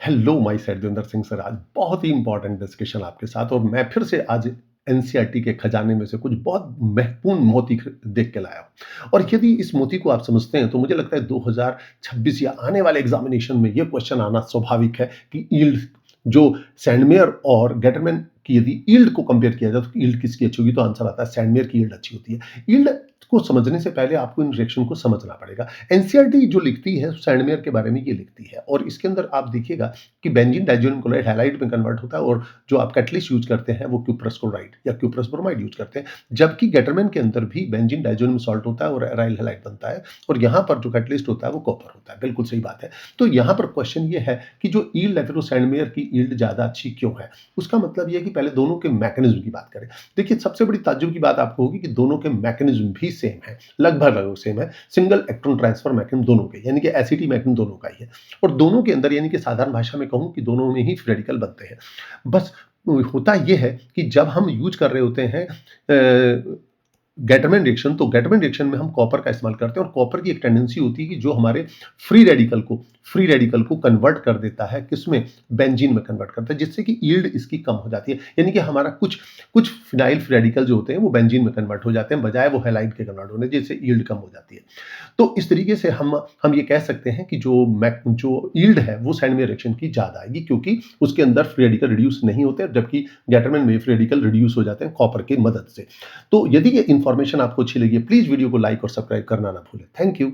Hello my said Devendra Singh sir. आज बहुत ही important discussion आपके साथ, और मैं फिर से आज एनसीईआरटी के खजाने में से कुछ बहुत महत्वपूर्ण मोती देख के लाया हूं। और यदि इस मोती को आप समझते हैं तो मुझे लगता है 2026 या आने वाले एग्जामिनेशन में यह क्वेश्चन आना स्वाभाविक है कि ईल्ड जो सैंडमेयर और गेटरमैन की यदि ईल्ड को कंपेयर किया जाए तो ईल्ड किसकी अच्छी होगी, तो आंसर आता है सैंडमेयर की ईल्ड अच्छी होती है। ईल्ड को समझने से पहले आपको इन रिएक्शन को समझना पड़ेगा। एनसीईआरटी जो लिखती है सैंडमेयर के बारे में ये लिखती है, और इसके अंदर आप देखिएगा कि बेंजीन डाइज़ोनियम क्लोराइड हैलाइड में कन्वर्ट होता है, और जो आप कैटलिस्ट यूज करते हैं वो क्यूप्रस क्लोराइड या क्यूप्रस ब्रोमाइड यूज करते हैं। जबकि गेटरमैन के अंदर भी बेंजीन डाइज़ोनियम सॉल्ट होता है और एराइल हैलाइड बनता है, और यहाँ पर जो कैटलिस्ट होता है वो कॉपर होता है। बिल्कुल सही बात है। तो यहाँ पर क्वेश्चन ये है कि जो ईल्ड है फिर वो सैंडमेयर की ईल्ड ज्यादा अच्छी क्यों है। उसका मतलब ये है कि पहले दोनों के मैकेनिज्म की बात करें। देखिए, सबसे बड़ी ताज्जुब की बात आपको होगी कि दोनों के मैकेनिज्म भी सेम है, लगभग सेम है। सिंगल इलेक्ट्रॉन ट्रांसफर मैकेनिज्म दोनों के, यानी कि एसिटी मैकेनिज्म दोनों का ही है। और दोनों के अंदर, यानी कि साधारण भाषा में कहूं कि दोनों में ही फ्री रेडिकल बनते हैं। बस होता यह है कि जब हम यूज कर रहे होते हैं गेटरमैन रिएक्शन, तो गेटरमैन रिएक्शन में हम कॉपर का इस्तेमाल करते हैं, और कॉपर की एक टेंडेंसी होती है कि जो हमारे फ्री रेडिकल को कन्वर्ट कर देता है, किसमें, बेंजीन में कन्वर्ट करता है, जिससे कि यील्ड इसकी कम हो जाती है। यानी कि हमारा कुछ कुछ फिनाइल फ्री रेडिकल जो होते हैं वो बेंजीन में कन्वर्ट हो जाते हैं, बजाय वो हैलाइड के कन्वर्ट होने, जिससे यील्ड कम हो जाती है। तो इस तरीके से हम ये कह सकते हैं कि जो यील्ड है वो सैंडमेयर रिएक्शन की ज्यादा आएगी, क्योंकि उसके अंदर फ्री रेडिकल रिड्यूस नहीं होते, जबकि गेटरमैन में फ्री रेडिकल रिड्यूस हो जाते हैं कॉपर की मदद से। तो यदि ये इन्फॉर्मेशन आपको अच्छी लगी है, प्लीज वीडियो को लाइक और सब्सक्राइब करना ना भूलें। Thank you.